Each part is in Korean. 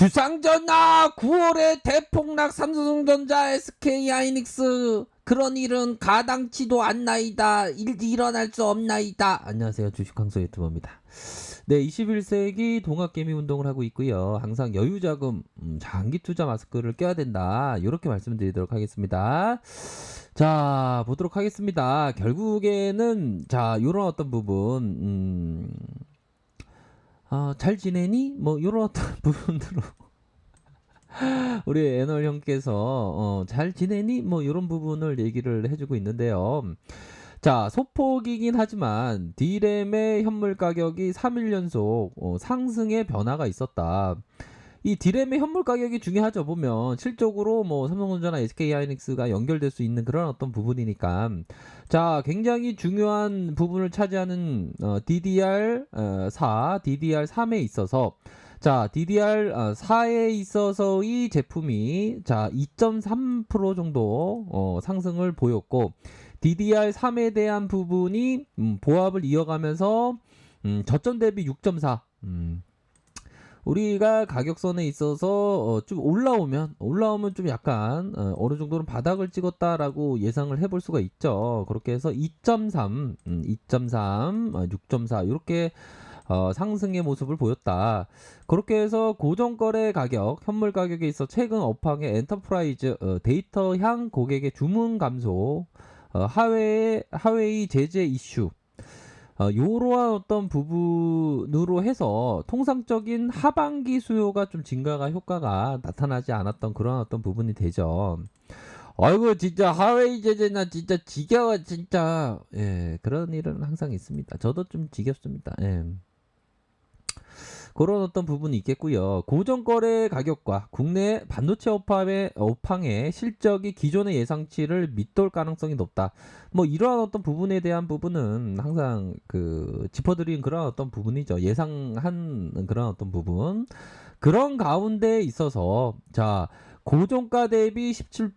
주상전하 9월에 대폭락 삼성전자 SK하이닉스 그런 일은 가당치도 않나이다. 일어날 수 없나이다. 안녕하세요. 주식강서 유튜버입니다. 네, 21세기 동학개미 운동을 하고 있고요. 항상 여유자금 장기 투자 마스크를 껴야 된다. 이렇게 말씀드리도록 하겠습니다. 자, 보도록 하겠습니다. 결국에는 자, 요런 어떤 부분 잘 지내니? 뭐 요런 어떤 부분으로 우리 애널 형께서 잘 지내니? 뭐 이런 부분을 얘기를 해주고 있는데요. 자, 소폭이긴 하지만 D램의 현물 가격이 3일 연속 상승의 변화가 있었다. 이 D램의 현물 가격이 중요하죠. 보면 실적으로 뭐 삼성전자나 SK하이닉스가 연결될 수 있는 그런 어떤 부분이니까. 자, 굉장히 중요한 부분을 차지하는 DDR4, DDR3에 있어서 자, DDR4에 있어서의 제품이 자 2.3% 정도 상승을 보였고 DDR3에 대한 부분이 보합을 이어가면서 저점 대비 6.4 우리가 가격선에 있어서 좀 올라오면 좀 약간 어느 정도는 바닥을 찍었다라고 예상을 해볼 수가 있죠. 그렇게 해서 2.3, 6.4 이렇게 상승의 모습을 보였다. 그렇게 해서 고정거래 가격, 현물 가격에 있어 최근 업황의 엔터프라이즈 데이터향 고객의 주문 감소, 하웨이 제재 이슈 이러한 어떤 부분으로 해서 통상적인 하반기 수요가 좀 증가가 효과가 나타나지 않았던 그런 어떤 부분이 되죠. 아이고 진짜 하웨이 제재나 진짜 지겨워 진짜. 예, 그런 일은 항상 있습니다. 저도 좀 지겹습니다. 예. 그런 어떤 부분이 있겠고요. 고정거래 가격과 국내 반도체 업황의 실적이 기존의 예상치를 밑돌 가능성이 높다. 뭐 이러한 어떤 부분에 대한 부분은 항상 그 짚어드린 그런 어떤 부분이죠. 예상한 그런 어떤 부분. 그런 가운데 있어서 자 고정가 대비 17%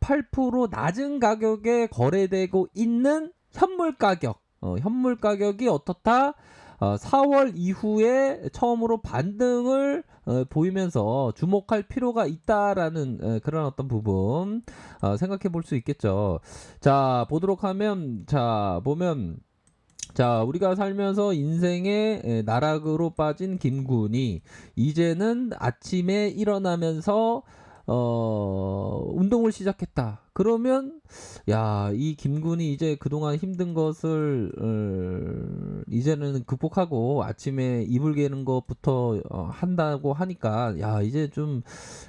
18% 낮은 가격에 거래되고 있는 현물 가격. 현물 가격이 어떻다? 4월 이후에 처음으로 반등을 보이면서 주목할 필요가 있다라는 그런 어떤 부분 생각해 볼 수 있겠죠. 자, 보도록 하면 자, 보면 자, 우리가 살면서 인생의 나락으로 빠진 김군이 이제는 아침에 일어나면서 운동을 시작했다. 그러면 야, 이 김군이 이제 그동안 힘든 것을 이제는 극복하고 아침에 이불 개는 것부터 한다고 하니까 야, 이제 좀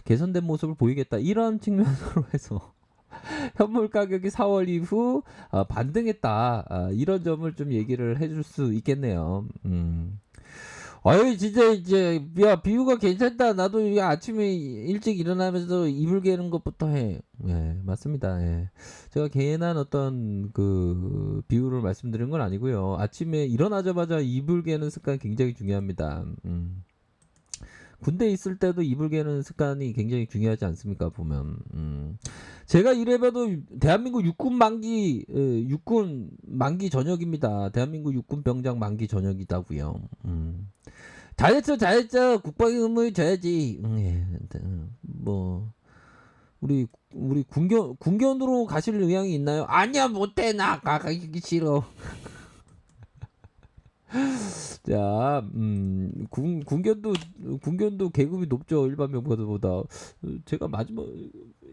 개선된 모습을 보이겠다. 이런 측면으로 해서 현물 가격이 4월 이후 반등했다. 이런 점을 좀 얘기를 해줄 수 있겠네요. 아유 진짜 이제 야 비유가 괜찮다. 나도 이게 아침에 일찍 일어나면서 이불 개는 것부터 해. 예, 맞습니다. 예. 제가 개인한 어떤 그 비유를 말씀드린 건 아니고요. 아침에 일어나자마자 이불 개는 습관 굉장히 중요합니다. 군대 있을 때도 이불 개는 습관이 굉장히 중요하지 않습니까? 보면. 제가 이래봐도 대한민국 육군 만기 전역입니다. 대한민국 육군 병장 만기 전역이다고요. 잘했어. 국방의 의무를 져야지. 예, 뭐 우리 군견으로 가실 의향이 있나요? 아니야 못해 나 가기 싫어. 자, 군견도 계급이 높죠. 일반 병사보다. 제가 마지막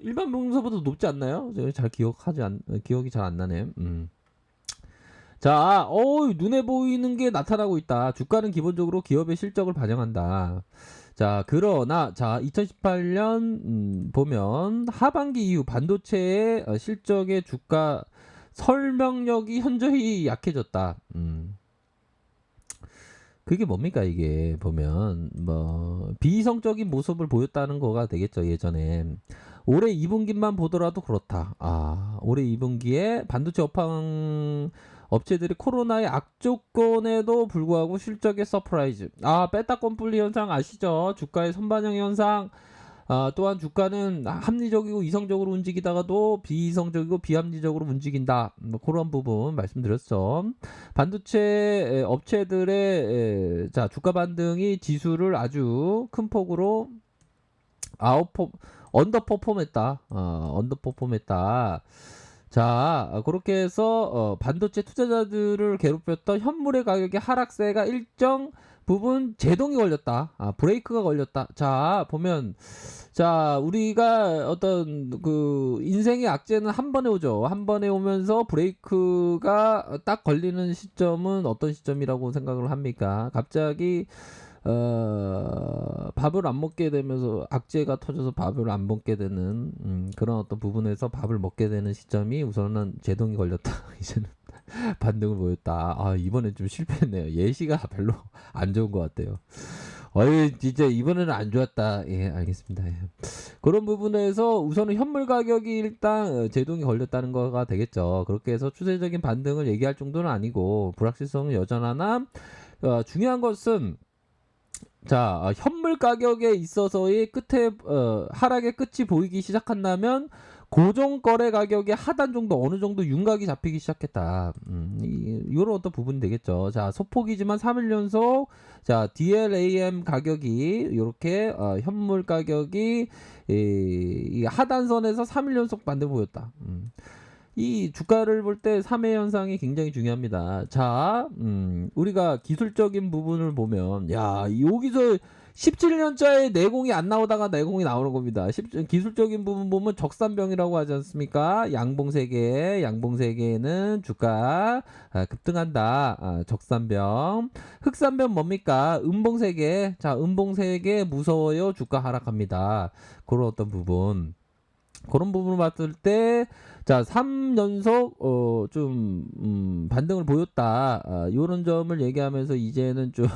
일반 병사보다 높지 않나요? 제가 잘 기억이 잘 안 나네. 자, 눈에 보이는 게 나타나고 있다. 주가는 기본적으로 기업의 실적을 반영한다. 자, 그러나 자, 2018년 보면 하반기 이후 반도체의 실적의 주가 설명력이 현저히 약해졌다. 그게 뭡니까 이게 보면 뭐 비이성적인 모습을 보였다는 거가 되겠죠. 예전에 올해 2분기만 보더라도 그렇다. 올해 2분기에 반도체 업체들이 코로나의 악조건에도 불구하고 실적의 서프라이즈. 빼따권 분리 현상 아시죠? 주가의 선반영 현상. 또한 주가는 합리적이고 이성적으로 움직이다가도 비이성적이고 비합리적으로 움직인다. 뭐 그런 부분 말씀드렸죠. 반도체 업체들의 자 주가 반등이 지수를 아주 큰 폭으로 언더퍼폼했다. 언더퍼폼했다. 자, 그렇게 해서 반도체 투자자들을 괴롭혔던 현물의 가격의 하락세가 일정 부분 제동이 걸렸다. 브레이크가 걸렸다. 자, 보면 자, 우리가 어떤 그 인생의 악재는 한 번에 오죠. 한 번에 오면서 브레이크가 딱 걸리는 시점은 어떤 시점이라고 생각을 합니까? 갑자기 밥을 안 먹게 되면서 악재가 터져서 밥을 안 먹게 되는 그런 어떤 부분에서 밥을 먹게 되는 시점이 우선은 제동이 걸렸다. 이제는 반등을 보였다. 이번엔 좀 실패했네요. 예시가 별로 안 좋은 것 같아요. 진짜 이번에는 안 좋았다. 예, 알겠습니다. 예. 그런 부분에서 우선은 현물 가격이 일단 제동이 걸렸다는 거가 되겠죠. 그렇게 해서 추세적인 반등을 얘기할 정도는 아니고 불확실성은 여전하나 중요한 것은 자, 현물 가격에 있어서의 끝에 하락의 끝이 보이기 시작한다면 고정 거래 가격의 하단 정도 어느 정도 윤곽이 잡히기 시작했다. 이런 어떤 부분이 되겠죠. 자, 소폭이지만 3일 연속 자, DLAM 가격이 이렇게 현물 가격이 이 하단선에서 3일 연속 반등 보였다. 이 주가를 볼 때 3회 현상이 굉장히 중요합니다. 자, 우리가 기술적인 부분을 보면, 야, 여기서 17년짜리 내공이 안 나오다가 내공이 나오는 겁니다. 기술적인 부분 보면 적산병이라고 하지 않습니까? 양봉세계에는 주가 급등한다. 적산병. 흑산병 뭡니까? 음봉세계. 자, 음봉세계 무서워요. 주가 하락합니다. 그런 어떤 부분. 그런 부분을 봤을 때, 자, 3연속, 반등을 보였다. 요런 점을 얘기하면서 이제는 좀,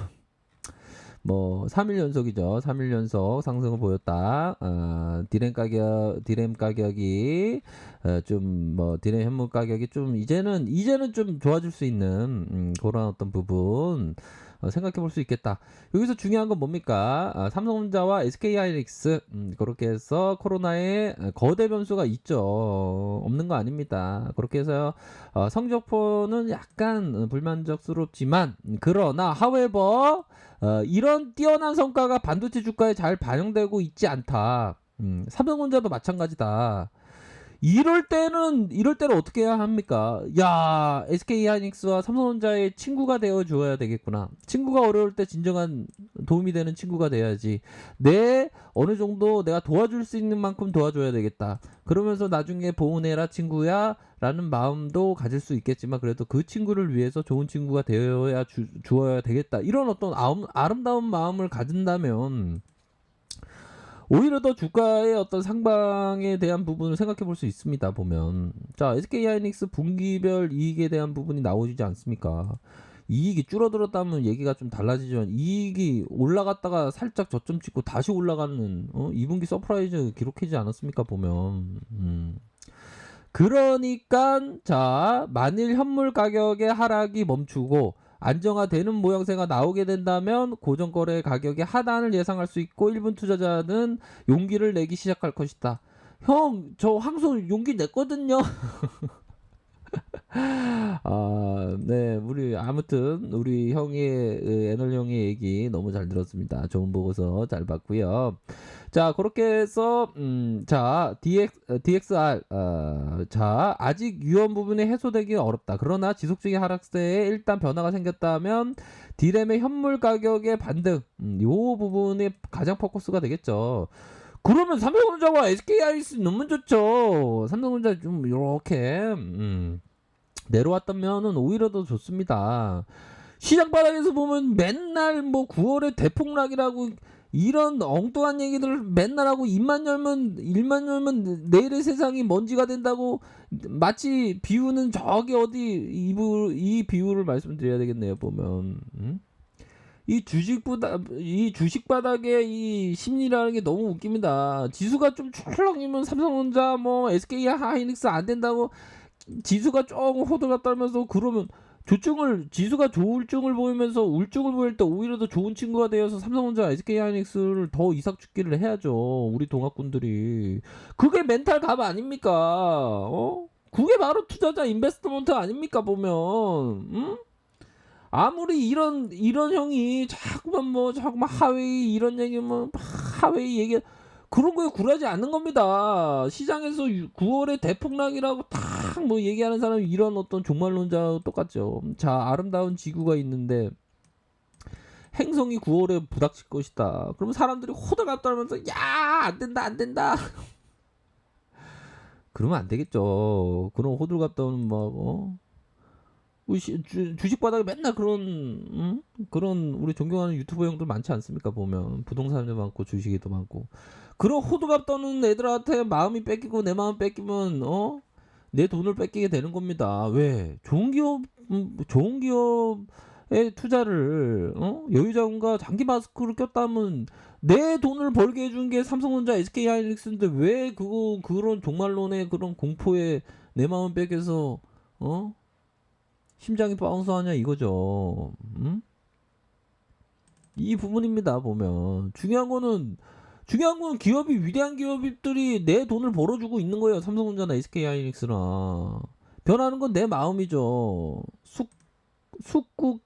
3일 연속이죠. 3일 연속 상승을 보였다. 디램 가격이, 디램 현물 가격이 좀, 이제는 좀 좋아질 수 있는, 그런 어떤 부분, 생각해 볼 수 있겠다. 여기서 중요한 건 뭡니까? 삼성전자와 SK하이닉스 그렇게 해서 코로나에 거대 변수가 있죠. 없는 거 아닙니다. 그렇게 해서 성적표는 약간 불만족스럽지만 그러나 however 이런 뛰어난 성과가 반도체 주가에 잘 반영되고 있지 않다. 삼성전자도 마찬가지다. 이럴 때는 어떻게 해야 합니까? 야, SK하이닉스와 삼성전자의 친구가 되어 줘야 되겠구나. 친구가 어려울 때 진정한 도움이 되는 친구가 돼야지. 어느 정도 내가 도와줄 수 있는 만큼 도와줘야 되겠다. 그러면서 나중에 보은해라 친구야 라는 마음도 가질 수 있겠지만 그래도 그 친구를 위해서 좋은 친구가 되어야 주어야 되겠다. 이런 어떤 아름다운 마음을 가진다면 오히려 더 주가의 어떤 상방에 대한 부분을 생각해 볼 수 있습니다. 보면 자, SK하이닉스 분기별 이익에 대한 부분이 나오지 않습니까? 이익이 줄어들었다면 얘기가 좀 달라지지만 이익이 올라갔다가 살짝 저점 찍고 다시 올라가는 2분기 서프라이즈 기록하지 않았습니까? 보면 그러니까 자, 만일 현물 가격의 하락이 멈추고 안정화되는 모양새가 나오게 된다면 고정거래 가격의 하단을 예상할 수 있고 일본 투자자는 용기를 내기 시작할 것이다. 형, 저 항상 용기 냈거든요. 네, 아무튼 우리 애널 형의 얘기 너무 잘 들었습니다. 좋은 보고서 잘 봤고요. 자, 그렇게 해서 자, DXR 자, 아직 위험 부분이 해소되기 어렵다. 그러나 지속적인 하락세에 일단 변화가 생겼다면 디램의 현물 가격의 반등 요 부분이 가장 포커스가 되겠죠. 그러면 삼성전자와 SK하이닉스 너무 좋죠. 삼성전자 좀 이렇게 내려왔다면은 오히려 더 좋습니다. 시장 바닥에서 보면 맨날 9월에 대폭락이라고 이런 엉뚱한 얘기들을 맨날 하고 일만 열면 내일의 세상이 먼지가 된다고 마치 비유는 저기 어디 이 비유를 말씀드려야 되겠네요. 보면 이 주식 바닥의 이 심리라는 게 너무 웃깁니다. 지수가 좀 출렁이면 삼성전자 SK하이닉스 안 된다고 지수가 조금 호들갑 떨면서 그러면 지수가 조울증을 보이면서 울증을 보일 때 오히려 더 좋은 친구가 되어서 삼성전자, SK하이닉스를 더 이삭축기를 해야죠. 우리 동학군들이. 그게 멘탈 갑 아닙니까? 그게 바로 투자자 인베스트먼트 아닙니까? 보면. 아무리 이런 형이 자꾸만 하웨이 이런 얘기면 하웨이 얘기 그런 거에 굴하지 않는 겁니다. 시장에서 9월에 대폭락이라고 탁 뭐 얘기하는 사람이 이런 어떤 종말론자와 똑같죠. 자, 아름다운 지구가 있는데 행성이 9월에 부닥칠 것이다. 그러면 사람들이 호들갑 떨면서 야, 안 된다, 안 된다. 그러면 안 되겠죠. 그런 호들갑 떠는 막 주식 바닥에 맨날 그런 우리 존경하는 유튜버 형들 많지 않습니까? 보면 부동산도 많고 주식에도 많고 그런 호들갑 떠는 애들한테 마음이 뺏기고 내 마음 뺏기면 내 돈을 뺏기게 되는 겁니다. 왜? 좋은 기업에 투자를 여유자금과 장기 마스크를 꼈다면 내 돈을 벌게 해준 게 삼성전자, SK하이닉스인데 왜 그런 종말론의 그런 공포에 내 마음 뺏겨서 심장이 바운스하냐 이거죠. 이 부분입니다. 보면 중요한 거는 기업이 위대한 기업들이 내 돈을 벌어주고 있는 거예요. 삼성전자나 SK하이닉스나 변하는 건 내 마음이죠. 숙국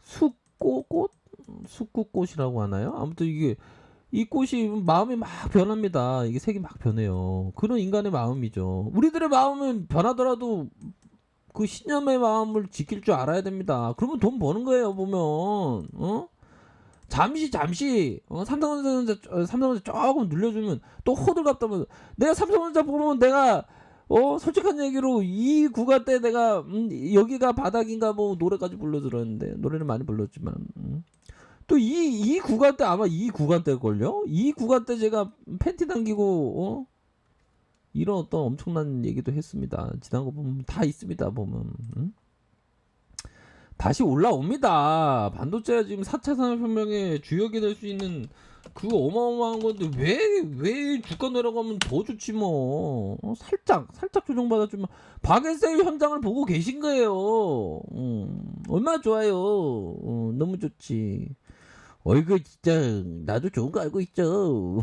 숙꽃 숙국꽃이라고 하나요? 아무튼 이 꽃이 마음이 막 변합니다. 이게 색이 막 변해요. 그런 인간의 마음이죠. 우리들의 마음은 변하더라도 그 신념의 마음을 지킬 줄 알아야 됩니다. 그러면 돈 버는 거예요. 보면 잠시 삼성전자 조금 늘려주면 또 호들갑 떠면 내가 삼성전자 보면 내가 솔직한 얘기로 이 구간 때 내가 여기가 바닥인가 뭐 노래까지 불러 들었는데 노래는 많이 불렀지만 또 이 구간 때 아마 이 구간 때걸요. 이 구간 때 제가 팬티 당기고 이런 어떤 엄청난 얘기도 했습니다. 지난 거 보면 다 있습니다. 보면 다시 올라옵니다. 반도체가 지금 4차 산업혁명의 주역이 될 수 있는 그거 어마어마한 건데 왜 주가 내려가면 더 좋지 뭐. 살짝 조정받아주면 박앤세일 현장을 보고 계신 거예요. 얼마나 좋아요. 너무 좋지. 어이구 진짜 나도 좋은 거 알고 있죠.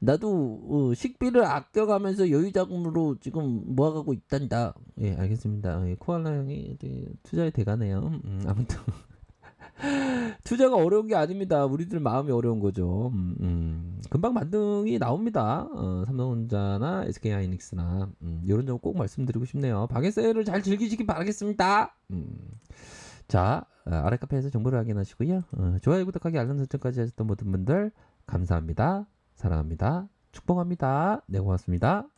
나도 식비를 아껴가면서 여유자금으로 지금 모아가고 있단다. 예, 알겠습니다. 예, 코알라 형이 투자에 돼가네요. 아무튼 투자가 어려운 게 아닙니다. 우리들 마음이 어려운 거죠. 금방 반등이 나옵니다. 삼성전자나 SK하이닉스나 이런 점 꼭 말씀드리고 싶네요. 방해세일을 잘 즐기시기 바라겠습니다. 자, 아래 카페에서 정보를 확인하시고요. 좋아요, 구독하기, 알람 설정까지 하셨던 모든 분들 감사합니다. 사랑합니다. 축복합니다. 네, 고맙습니다.